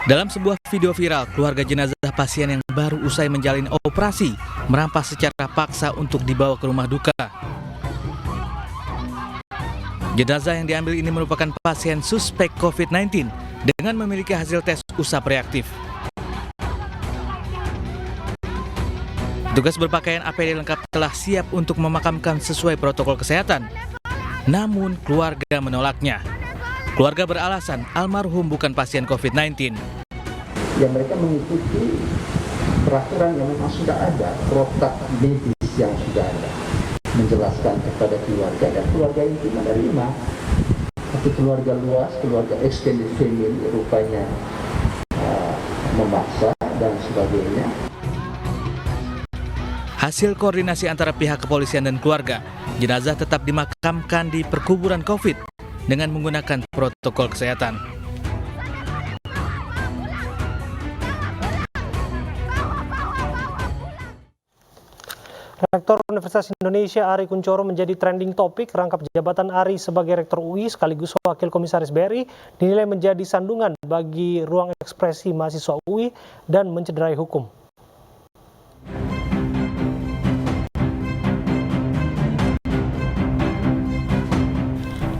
Dalam sebuah video viral, keluarga jenazah pasien yang baru usai menjalani operasi merampas secara paksa untuk dibawa ke rumah duka. Jenazah yang diambil ini merupakan pasien suspek COVID-19 dengan memiliki hasil tes usap reaktif. Petugas berpakaian APD lengkap telah siap untuk memakamkan sesuai protokol kesehatan. Namun keluarga menolaknya. Keluarga beralasan almarhum bukan pasien COVID-19. Ya, mereka mengikuti peraturan yang memang sudah ada, protap medis yang sudah ada, menjelaskan kepada keluarga dan keluarga itu menerima. Tapi keluarga luas, keluarga extended family rupanya memaksa dan sebagainya. Hasil koordinasi antara pihak kepolisian dan keluarga, jenazah tetap dimakamkan di perkuburan COVID dengan menggunakan protokol kesehatan. Rektor Universitas Indonesia Ari Kunchoro menjadi trending topik. Rangkap jabatan Ari sebagai Rektor UI sekaligus Wakil Komisaris BRI dinilai menjadi sandungan bagi ruang ekspresi mahasiswa UI dan mencederai hukum.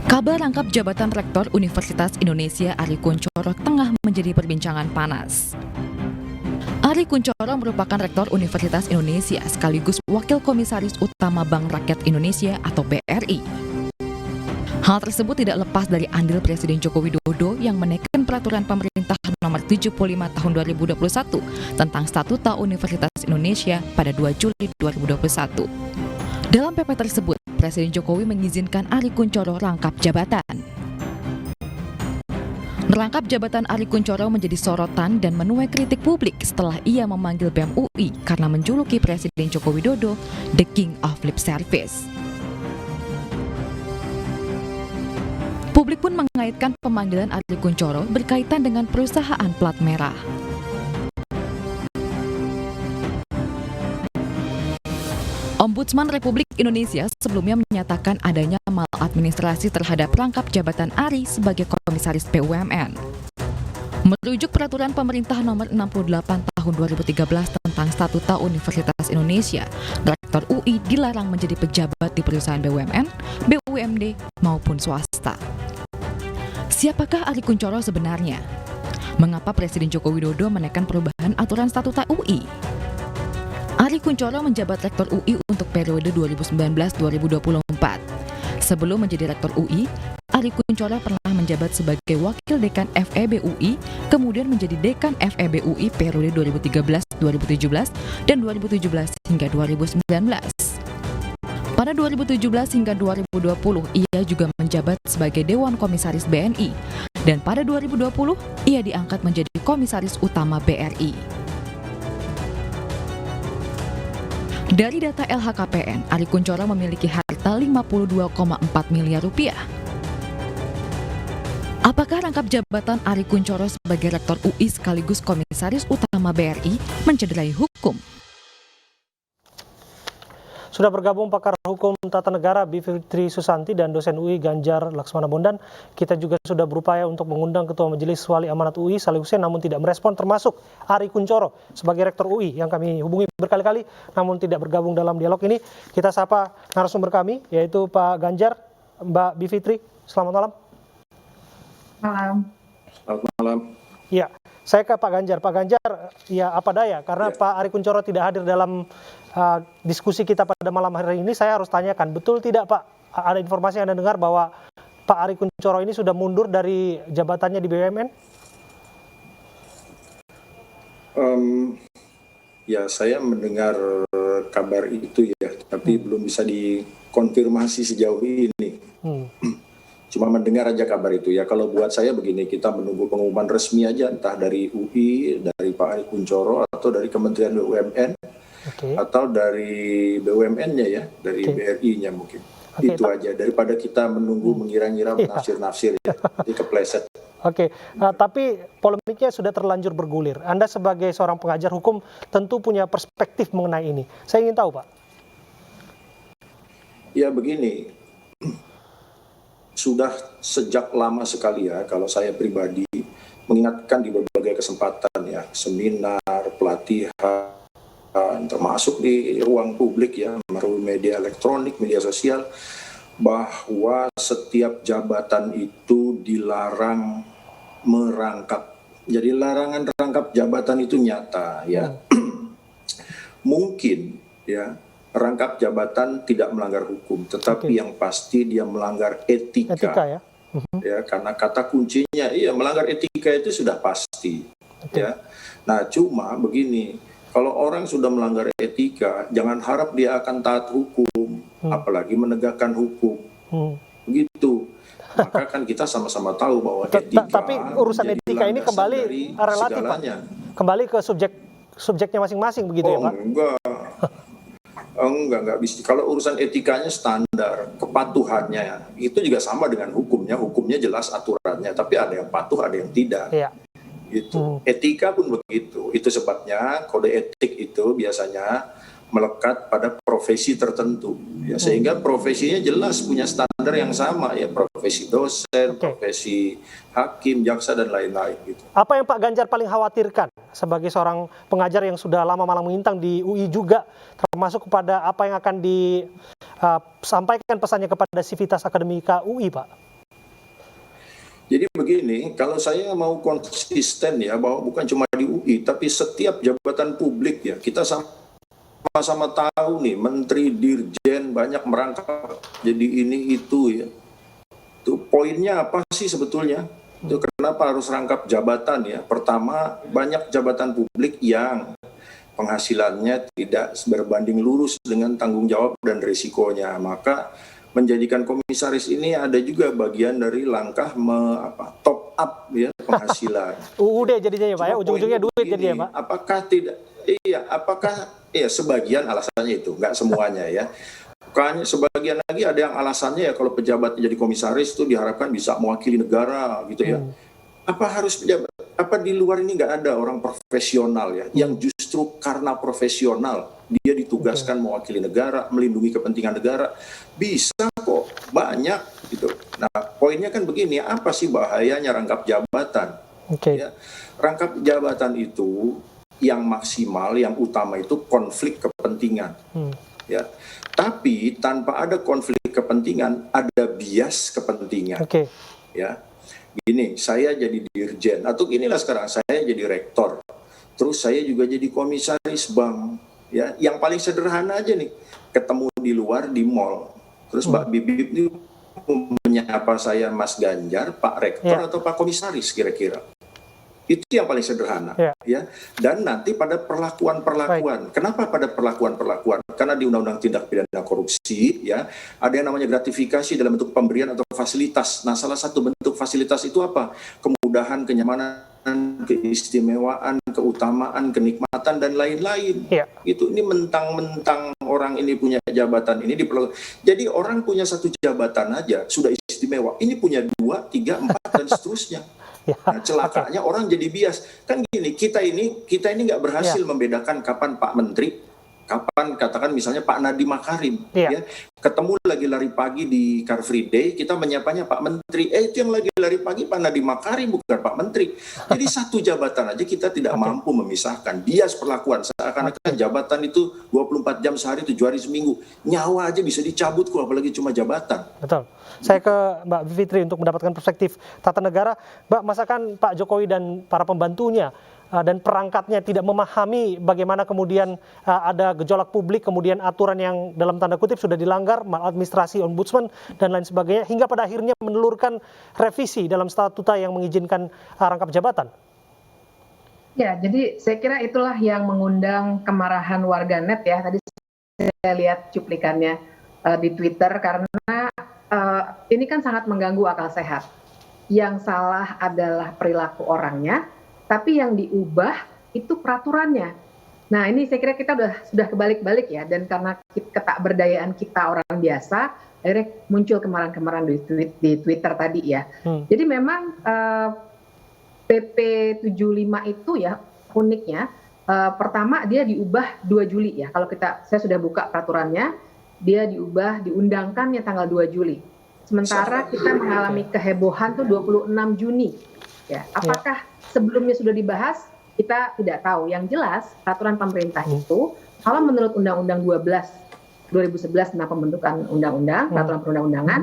Kabar rangkap jabatan Rektor Universitas Indonesia Ari Kunchoro tengah menjadi perbincangan panas. Ari Kunchoro merupakan Rektor Universitas Indonesia sekaligus Wakil Komisaris Utama Bank Rakyat Indonesia atau BRI. Hal tersebut tidak lepas dari andil Presiden Joko Widodo yang menekan peraturan pemerintah nomor 75 tahun 2021 tentang Statuta Universitas Indonesia pada 2 Juli 2021. Dalam PP tersebut, Presiden Jokowi mengizinkan Ari Kunchoro rangkap jabatan. Merangkap jabatan Ari Kunchoro menjadi sorotan dan menuai kritik publik setelah ia memanggil BEM UI karena menjuluki Presiden Joko Widodo the King of Lip Service. Publik pun mengaitkan pemanggilan Ari Kunchoro berkaitan dengan perusahaan plat merah. Ombudsman Republik Indonesia sebelumnya menyatakan adanya maladministrasi terhadap rangkap jabatan Ari sebagai Komisaris BUMN. Merujuk peraturan pemerintah nomor 68 tahun 2013 tentang Statuta Universitas Indonesia, Rektor UI dilarang menjadi pejabat di perusahaan BUMN, BUMD maupun swasta. Siapakah Ari Kunchoro sebenarnya? Mengapa Presiden Joko Widodo menekan perubahan aturan Statuta UI? Ari Kunchoro menjabat Rektor UI untuk periode 2019-2024. Sebelum menjadi Rektor UI, Ari Kunchoro pernah menjabat sebagai Wakil Dekan FEB UI, kemudian menjadi Dekan FEB UI periode 2013-2017 dan 2017 hingga 2019. Pada 2017 hingga 2020, ia juga menjabat sebagai Dewan Komisaris BNI, dan pada 2020, ia diangkat menjadi Komisaris Utama BRI. Dari data LHKPN, Ari Kunchoro memiliki harta 52,4 miliar rupiah. Apakah rangkap jabatan Ari Kunchoro sebagai Rektor UI sekaligus Komisaris Utama BRI mencederai hukum? Sudah bergabung pakar hukum tata negara Bivitri Susanti dan dosen UI Ganjar Laksmana Bondan. Kita juga sudah berupaya untuk mengundang Ketua Majelis Wali Amanat UI Saleh Hussein namun tidak merespon, termasuk Ari Kunchoro sebagai Rektor UI yang kami hubungi berkali-kali namun tidak bergabung dalam dialog ini. Kita sapa narasumber kami yaitu Pak Ganjar, Mbak Bivitri. Selamat malam. Malam. Selamat malam. Ya, saya ke Pak Ganjar. Pak Ganjar, ya apa daya karena Pak Ari Kunchoro tidak hadir dalam diskusi kita pada malam hari ini. Saya harus tanyakan, betul tidak Pak, ada informasi yang Anda dengar bahwa Pak Ari Kunchoro ini sudah mundur dari jabatannya di BUMN? Ya, saya mendengar kabar itu ya, tapi belum bisa dikonfirmasi sejauh ini. Cuma mendengar aja kabar itu ya. Kalau buat saya begini, kita menunggu pengumuman resmi aja, entah dari UI, dari Pak Ari Kunchoro, atau dari Kementerian BUMN, atau dari BUMN-nya ya, dari BRI-nya mungkin. Itu aja, daripada kita menunggu mengira-ngira, menafsir-nafsir ya, nanti kepleset. Tapi polemiknya sudah terlanjur bergulir. Anda sebagai seorang pengajar hukum tentu punya perspektif mengenai ini. Saya ingin tahu Pak. Ya begini, sudah sejak lama sekali ya, kalau saya pribadi mengingatkan di berbagai kesempatan ya, seminar, pelatihan, termasuk di ruang publik ya, melalui media elektronik, media sosial, bahwa setiap jabatan itu dilarang merangkap. Jadi larangan rangkap jabatan itu nyata ya. Mungkin ya rangkap jabatan tidak melanggar hukum, tetapi yang pasti dia melanggar etika. Etika ya. Ya, karena kata kuncinya iya melanggar etika itu sudah pasti ya. Nah cuma begini, kalau orang sudah melanggar etika jangan harap dia akan taat hukum, apalagi menegakkan hukum begitu. Maka kan kita sama-sama tahu bahwa etika Tapi urusan menjadi etika ini landasan kembali dari relatif, Pak. segalanya. Kembali ke subjeknya masing-masing begitu ya, Pak? Enggak bisa. Kalau urusan etikanya standar, kepatuhannya itu juga sama dengan hukumnya. Hukumnya jelas aturannya, tapi ada yang patuh, ada yang tidak. Iya. Gitu. Etika pun begitu. Itu sebabnya kode etik itu biasanya melekat pada profesi tertentu. Ya, sehingga profesinya jelas punya standar yang sama ya, profesi dosen, profesi hakim, jaksa dan lain-lain gitu. Apa yang Pak Ganjar paling khawatirkan sebagai seorang pengajar yang sudah lama malang melintang di UI juga, termasuk kepada apa yang akan disampaikan pesannya kepada Sivitas Akademika UI, Pak? Jadi begini, kalau saya mau konsisten ya, bahwa bukan cuma di UI, tapi setiap jabatan publik ya, kita sama-sama tahu nih, menteri, dirjen banyak merangkap jadi ini itu ya. Itu poinnya apa sih sebetulnya? Itu kenapa harus rangkap jabatan ya? Pertama, banyak jabatan publik yang penghasilannya tidak berbanding lurus dengan tanggung jawab dan risikonya. Maka menjadikan komisaris ini ada juga bagian dari langkah top up ya penghasilan. UUD jadinya ya, Pak ya, ujung-ujungnya duit jadi ya, Pak. Apakah tidak? Iya, sebagian alasannya itu, nggak semuanya ya. Bukannya sebagian lagi ada yang alasannya ya kalau pejabat jadi komisaris itu diharapkan bisa mewakili negara gitu ya. Apa harus pejabat? Apa di luar ini nggak ada orang profesional ya, yang justru karena profesional dia ditugaskan mewakili negara, melindungi kepentingan negara, bisa kok, banyak gitu. Nah, poinnya kan begini, apa sih bahayanya rangkap jabatan? Ya, rangkap jabatan itu yang maksimal, yang utama itu konflik kepentingan. Ya, tapi tanpa ada konflik kepentingan, ada bias kepentingan. Ya, gini, saya jadi dirjen, atau inilah sekarang saya jadi rektor, terus saya juga jadi komisaris bank. Ya, yang paling sederhana aja nih, ketemu di luar di mall, terus Mbak Bibip ini menyapa saya Mas Ganjar, Pak Rektor atau Pak Komisaris kira-kira. Itu yang paling sederhana ya. Dan nanti pada perlakuan-perlakuan. Kenapa pada perlakuan-perlakuan? Karena di Undang-Undang Tindak Pidana Korupsi ya, ada yang namanya gratifikasi dalam bentuk pemberian atau fasilitas. Nah, salah satu bentuk fasilitas itu apa? Kemudahan, kenyamanan, keistimewaan, keutamaan, kenikmatan dan lain-lain. Gitu. Ini mentang-mentang orang ini punya jabatan ini jadi orang punya satu jabatan aja sudah istimewa. Ini punya 2, 3, 4 dan seterusnya. Nah, celakanya orang jadi bias. Kan gini, kita ini nggak berhasil membedakan kapan Pak Menteri, kapan katakan misalnya Pak Nadiem Makarim, ya ketemu lagi lari pagi di Car Free Day, kita menyapanya Pak Menteri. Itu yang lagi lari pagi Pak Nadiem Makarim, bukan Pak Menteri. Jadi satu jabatan aja kita tidak mampu memisahkan. Bias perlakuan seakan-akan jabatan itu 24 jam sehari, 7 hari seminggu. Nyawa aja bisa dicabut kok, apalagi cuma jabatan. Betul. Saya ke Mbak Fitri untuk mendapatkan perspektif tata negara. Mbak, masakan Pak Jokowi dan para pembantunya dan perangkatnya tidak memahami bagaimana kemudian ada gejolak publik, kemudian aturan yang dalam tanda kutip sudah dilanggar, maladministrasi ombudsman dan lain sebagainya, hingga pada akhirnya menelurkan revisi dalam statuta yang mengizinkan rangkap jabatan? Ya, jadi saya kira itulah yang mengundang kemarahan warganet ya. Tadi saya lihat cuplikannya di Twitter, karena ini kan sangat mengganggu akal sehat. Yang salah adalah perilaku orangnya, tapi yang diubah itu peraturannya. Nah, ini saya kira kita sudah kebalik-balik ya, dan karena ketakberdayaan kita orang biasa, akhirnya muncul kemarahan-kemarahan di Twitter tadi ya. Jadi memang PP 75 itu ya uniknya, pertama dia diubah 2 Juli ya. Kalau saya sudah buka peraturannya, dia diundangkannya tanggal 2 Juli. Sementara kita mengalami kehebohan tuh 26 Juni. ya. Apakah sebelumnya sudah dibahas? Kita tidak tahu. Yang jelas peraturan pemerintah itu kalau menurut Undang-Undang 2011 tentang pembentukan undang-undang, peraturan perundang-undangan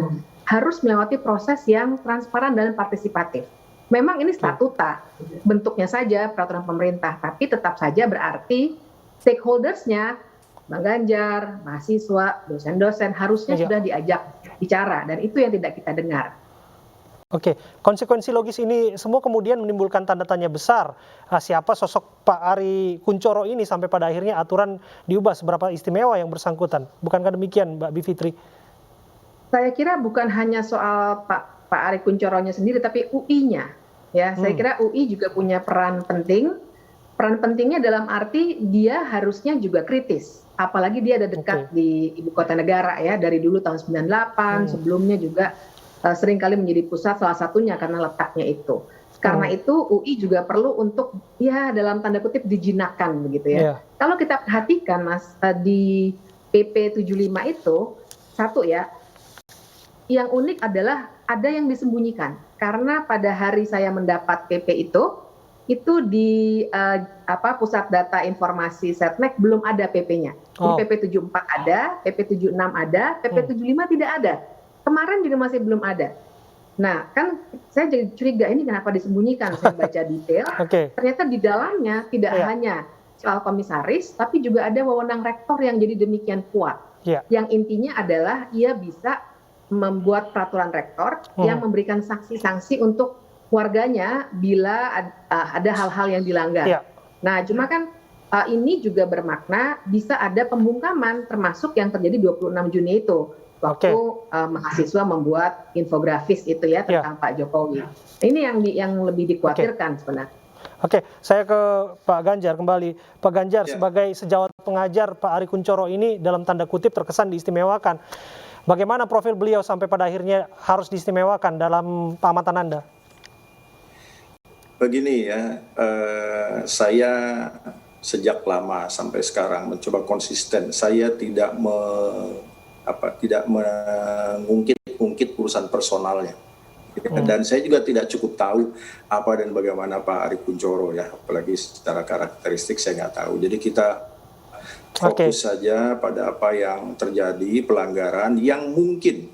harus melewati proses yang transparan dan partisipatif. Memang ini statuta, bentuknya saja peraturan pemerintah, tapi tetap saja berarti stakeholders-nya, Bang Ganjar, mahasiswa, dosen-dosen harusnya sudah diajak bicara, dan itu yang tidak kita dengar. Oke, konsekuensi logis ini semua kemudian menimbulkan tanda tanya besar. Siapa sosok Pak Ari Kunchoro ini sampai pada akhirnya aturan diubah seberapa istimewa yang bersangkutan? Bukankah demikian, Mbak Bivitri? Saya kira bukan hanya soal Pak Ari Kunchoro-nya sendiri, tapi UI-nya. Ya, saya kira UI juga punya peran penting. Peran pentingnya dalam arti dia harusnya juga kritis. Apalagi dia ada dekat di ibu kota negara ya, dari dulu tahun 98, sebelumnya juga seringkali menjadi pusat, salah satunya karena letaknya itu. Karena itu UI juga perlu untuk ya dalam tanda kutip dijinakkan begitu ya. Kalau kita perhatikan Mas, di PP 75 itu satu ya, yang unik adalah ada yang disembunyikan. Karena pada hari saya mendapat PP itu di Pusat Data Informasi Setnek belum ada PP-nya. Jadi PP 74 ada, PP 76 ada, PP 75 tidak ada. Kemarin juga masih belum ada. Nah, kan saya jadi curiga ini kenapa disembunyikan. Saya baca detail, ternyata di dalamnya tidak hanya soal komisaris, tapi juga ada wewenang rektor yang jadi demikian kuat. Yang intinya adalah ia bisa membuat peraturan rektor yang memberikan sanksi-sanksi untuk warganya bila ada hal-hal yang dilanggar. Nah, cuma kan ini juga bermakna bisa ada pembungkaman termasuk yang terjadi 26 Juni itu. Waktu mahasiswa membuat infografis itu ya tentang Pak Jokowi. Ini yang lebih dikhawatirkan sebenarnya. Oke, saya ke Pak Ganjar kembali. Pak Ganjar, sebagai sejawat pengajar, Pak Ari Kunchoro ini dalam tanda kutip terkesan diistimewakan. Bagaimana profil beliau sampai pada akhirnya harus diistimewakan dalam pengamatan Anda? Begini ya, saya sejak lama sampai sekarang mencoba konsisten. Saya tidak mengungkit urusan personalnya. Dan saya juga tidak cukup tahu apa dan bagaimana Pak Ari Kunchoro ya, apalagi secara karakteristik saya nggak tahu. Jadi kita fokus saja pada apa yang terjadi, pelanggaran yang mungkin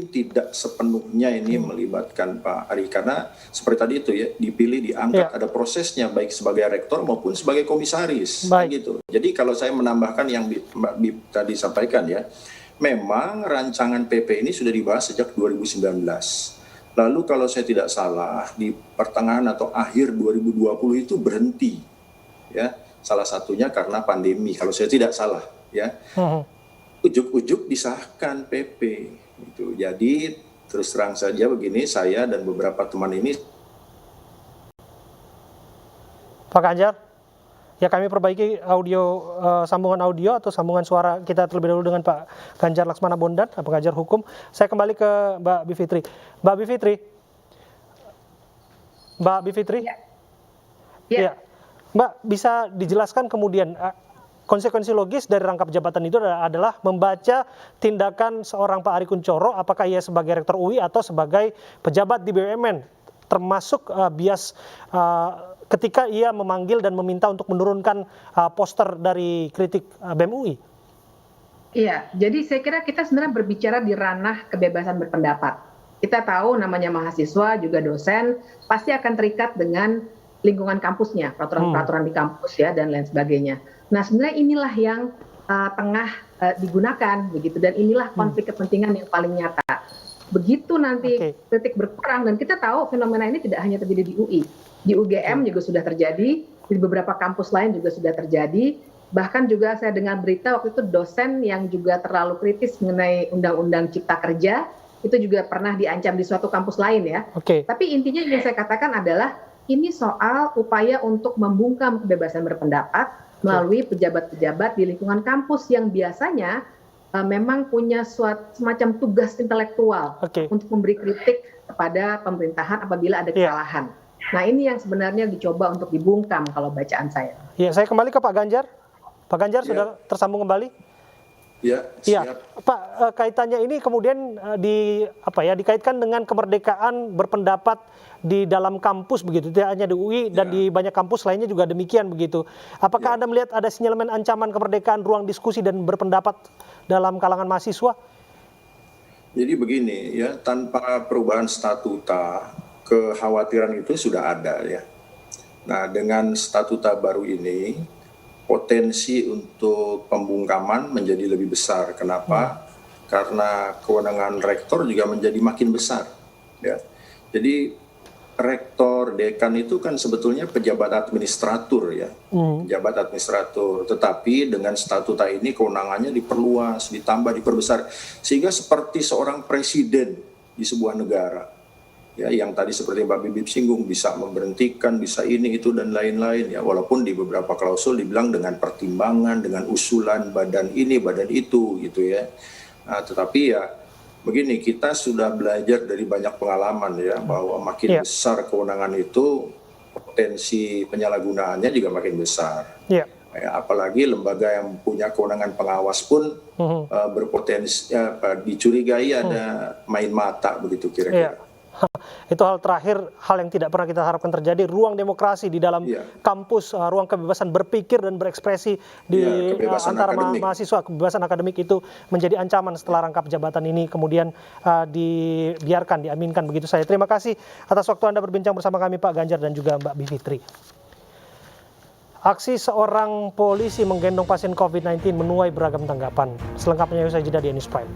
tidak sepenuhnya ini melibatkan Pak Ari, karena seperti tadi itu ya, dipilih, diangkat, ada prosesnya baik sebagai rektor maupun sebagai komisaris gitu. Jadi kalau saya menambahkan yang Mbak Bib tadi sampaikan ya, memang rancangan PP ini sudah dibahas sejak 2019. Lalu kalau saya tidak salah di pertengahan atau akhir 2020 itu berhenti ya. Salah satunya karena pandemi, kalau saya tidak salah ya. Ujuk-ujuk disahkan PP itu. Jadi terus terang saja begini, saya dan beberapa teman ini. Pak Ganjar, ya kami perbaiki sambungan audio atau sambungan suara kita terlebih dahulu dengan Pak Ganjar Laksmana Bondan, pengajar hukum. Saya kembali ke Mbak Bivitri. Mbak Bivitri. Ya. Mbak, bisa dijelaskan kemudian konsekuensi logis dari rangkap jabatan itu adalah membaca tindakan seorang Pak Ari Kunchoro, apakah ia sebagai rektor UI atau sebagai pejabat di BUMN, termasuk bias ketika ia memanggil dan meminta untuk menurunkan poster dari kritik BEM UI. Iya, jadi saya kira kita sebenarnya berbicara di ranah kebebasan berpendapat. Kita tahu namanya mahasiswa juga dosen pasti akan terikat dengan lingkungan kampusnya, peraturan-peraturan di kampus ya dan lain sebagainya. Nah, sebenarnya inilah yang tengah digunakan begitu, dan inilah konflik kepentingan yang paling nyata. Begitu nanti kritik berkurang, dan kita tahu fenomena ini tidak hanya terjadi di UI, di UGM juga sudah terjadi, di beberapa kampus lain juga sudah terjadi. Bahkan juga saya dengar berita waktu itu dosen yang juga terlalu kritis mengenai Undang-Undang Cipta Kerja itu juga pernah diancam di suatu kampus lain ya. Tapi intinya yang saya katakan adalah ini soal upaya untuk membungkam kebebasan berpendapat melalui pejabat-pejabat di lingkungan kampus yang biasanya memang punya semacam tugas intelektual untuk memberi kritik kepada pemerintahan apabila ada kesalahan. Nah, ini yang sebenarnya dicoba untuk dibungkam kalau bacaan saya. Ya, saya kembali ke Pak Ganjar. Pak Ganjar sudah tersambung kembali? Ya, Iya, siap. Pak, kaitannya ini kemudian dikaitkan dengan kemerdekaan berpendapat di dalam kampus begitu, tidak hanya di UI dan di banyak kampus lainnya juga demikian begitu. Apakah Anda melihat ada sinyalemen ancaman kemerdekaan ruang diskusi dan berpendapat dalam kalangan mahasiswa? Jadi begini ya, tanpa perubahan statuta, kekhawatiran itu sudah ada ya. Nah, dengan statuta baru ini, potensi untuk pembungkaman menjadi lebih besar. Kenapa? Karena kewenangan rektor juga menjadi makin besar. Ya. Jadi rektor, dekan itu kan sebetulnya pejabat administratur ya, pejabat administratur. Tetapi dengan statuta ini kewenangannya diperluas, ditambah, diperbesar, sehingga seperti seorang presiden di sebuah negara. Ya, yang tadi seperti Mbak Bibip singgung, bisa memberhentikan, bisa ini, itu, dan lain-lain. Ya, walaupun di beberapa klausul dibilang dengan pertimbangan, dengan usulan badan ini, badan itu, gitu ya. Nah, tetapi ya, begini, kita sudah belajar dari banyak pengalaman ya, bahwa makin besar kewenangan itu, potensi penyalahgunaannya juga makin besar. Ya, apalagi lembaga yang punya kewenangan pengawas pun berpotensi dicurigai ada main mata, begitu kira-kira. Itu hal terakhir, hal yang tidak pernah kita harapkan terjadi, ruang demokrasi di dalam kampus, ruang kebebasan berpikir dan berekspresi di antara mahasiswa, kebebasan akademik itu menjadi ancaman setelah rangkap jabatan ini kemudian dibiarkan, diaminkan begitu saja. Terima kasih atas waktu Anda berbincang bersama kami Pak Ganjar dan juga Mbak Bivitri. Aksi seorang polisi menggendong pasien COVID-19 menuai beragam tanggapan. Selengkapnya usai jeda di News Prime.